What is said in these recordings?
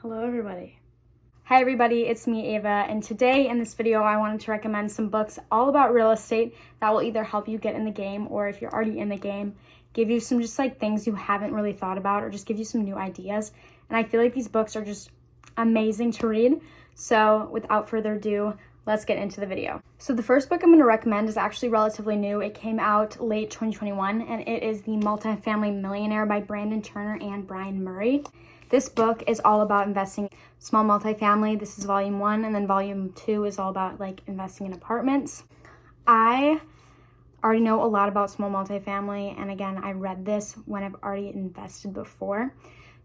Hello everybody. Hi everybody, it's me Ava, and today in this video I wanted to recommend some books all about real estate that will either help you get in the game, or if you're already in the game, give you some just like things you haven't really thought about, or just give you some new ideas. And I feel like these books are just amazing to read. So without further ado, let's get into the video. So the first book I'm going to recommend is actually relatively new. It came out late 2021, and it is the Multifamily Millionaire by Brandon Turner and Brian Murray. This book is all about investing in small multifamily. This is volume 1, and then volume 2 is all about like investing in apartments. I already know a lot about small multifamily, and again, I read this when I've already invested before.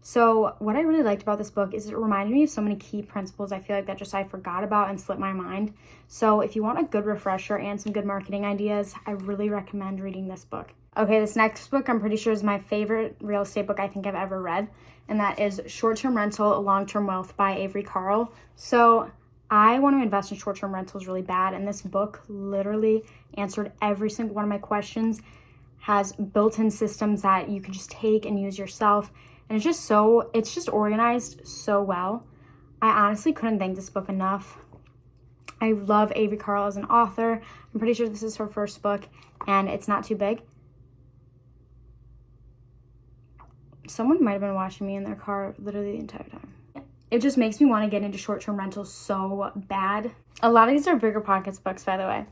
So what I really liked about this book is it reminded me of so many key principles I feel like that just I forgot about and slipped my mind. So if you want a good refresher and some good marketing ideas, I really recommend reading this book. Okay, this next book I'm pretty sure is my favorite real estate book I think I've ever read, and that is Short-Term Rental, Long-Term Wealth by Avery. So I want to invest in short-term rentals really bad, and this book literally answered every single one of my questions, has built-in systems that you can just take and use yourself, and it's just organized so well. I honestly couldn't thank this book enough. I love Avery as an author. I'm pretty sure this is her first book, and it's not too big. Someone might have been watching me in their car literally the entire time. It just makes me want to get into short-term rentals so bad. A lot of these are bigger pockets books, by the way.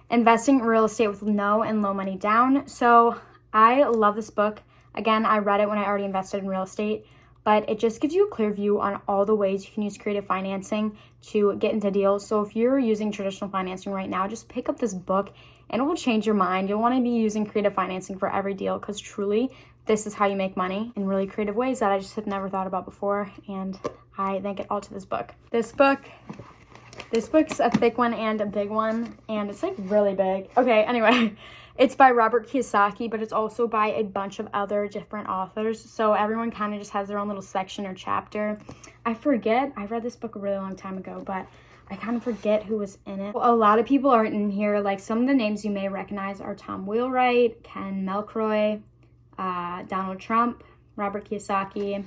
Investing in real estate with no and low money down. So I love this book. Again, I read it when I already invested in real estate, but it just gives you a clear view on all the ways you can use creative financing to get into deals. So if you're using traditional financing right now, just pick up this book and it will change your mind. You'll want to be using creative financing for every deal, because truly, this is how you make money in really creative ways that I just have never thought about before, and I thank it all to this book. This book's a thick one and a big one, and it's like really big. Okay, anyway, it's by Robert Kiosaki, but it's also by a bunch of other different authors, so everyone kind of just has their own little section or chapter. I read this book a really long time ago, but I kind of forget who was in it. A lot of people are in here, like some of the names you may recognize are Tom Wheelwright, Ken Melcroy, Donald Trump, Robert Kiosaki,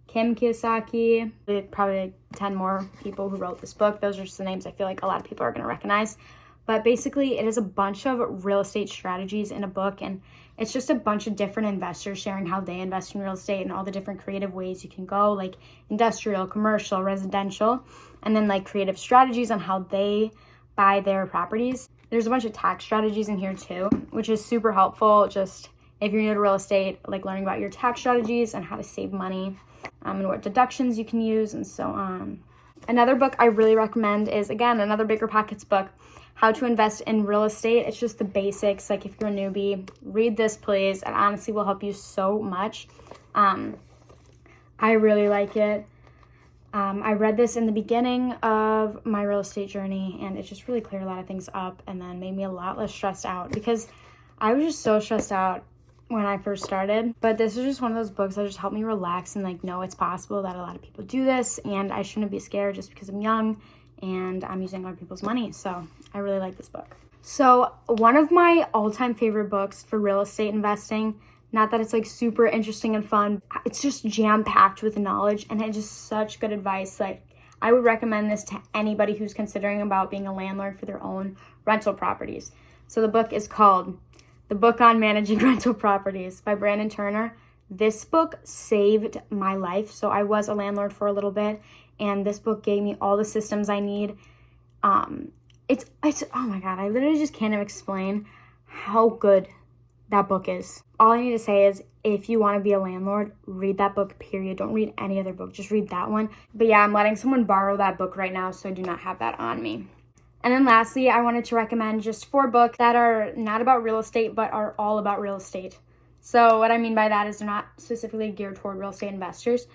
Kim Kiosaki, probably 10 more people who wrote this book. Those are just the names I feel like a lot of people are going to recognize. But basically, it is a bunch of real estate strategies in a book, and it's just a bunch of different investors sharing how they invest in real estate and all the different creative ways you can go, like industrial, commercial, residential, and then like creative strategies on how they buy their properties. There's a bunch of tax strategies in here too, which is super helpful. Just if you're new to real estate, like learning about your tax strategies and how to save money, and what deductions you can use and so on. Another book I really recommend is, again, another bigger pockets book, How to Invest in Real Estate. It's just the basics. Like if you're a newbie, read this, please. It honestly will help you so much. I really like it. I read this in the beginning of my real estate journey, and it just really cleared a lot of things up and then made me a lot less stressed out, because I was just so stressed out when I first started. But this is just one of those books that just helped me relax and like know it's possible, that a lot of people do this, and I shouldn't be scared just because I'm young and I'm using other people's money. So I really like this book. So one of my all-time favorite books for real estate investing, not that it's like super interesting and fun, it's just jam-packed with knowledge, and it's just such good advice. Like I would recommend this to anybody who's considering about being a landlord for their own rental properties. So the book is called The Book on Managing Rental Properties by Brandon Turner. This book saved my life. So I was a landlord for a little bit, and this book gave me all the systems I need. It's oh my God, I literally just can't even explain how good that book is. All I need to say is, if you want to be a landlord, read that book, period. Don't read any other book, just read that one. But yeah, I'm letting someone borrow that book right now, so I do not have that on me. And then lastly, I wanted to recommend just 4 books that are not about real estate, but are all about real estate. So what I mean by that is they're not specifically geared toward real estate investors,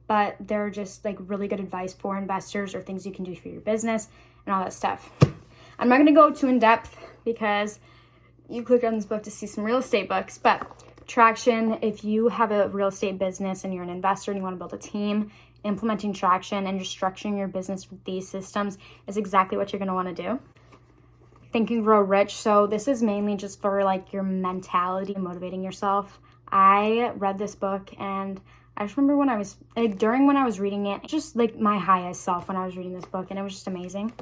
but they're just like really good advice for investors, or things you can do for your business and all that stuff. I'm not going to go too in depth because you clicked on this book to see some real estate books, but Traction, if you have a real estate business and you're an investor and you want to build a team, implementing Traction and just structuring your business with these systems is exactly what you're going to want to do. Think and Grow Rich. So this is mainly just for like your mentality, motivating yourself. I read this book and I just remember when I was, like, when I was reading it, just like my highest self when I was reading this book, and it was just amazing.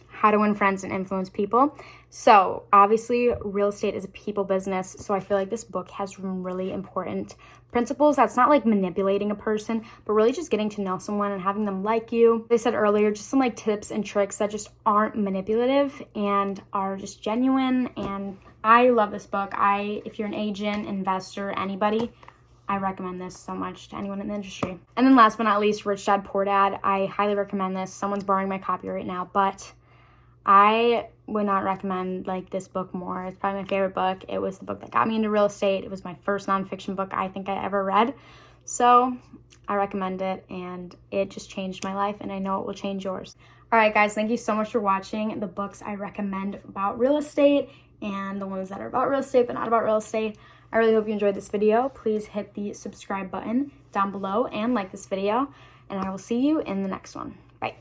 How to Win Friends and Influence People. So obviously real estate is a people business. So I feel like this book has some really important principles. That's not like manipulating a person, but really just getting to know someone and having them like you. They said earlier, just some like tips and tricks that just aren't manipulative and are just genuine. And I love this book. If you're an agent, investor, anybody, I recommend this so much to anyone in the industry. And then last but not least, Rich Dad Poor Dad. I highly recommend this. Someone's borrowing my copy right now, but I would not recommend like this book more. It's probably my favorite book. It was the book that got me into real estate. It was my first nonfiction book I think I ever read. So I recommend it, and it just changed my life, and I know it will change yours. All right, guys, thank you so much for watching the books I recommend about real estate and the ones that are about real estate but not about real estate. I really hope you enjoyed this video. Please hit the subscribe button down below and like this video, and I will see you in the next one. Bye.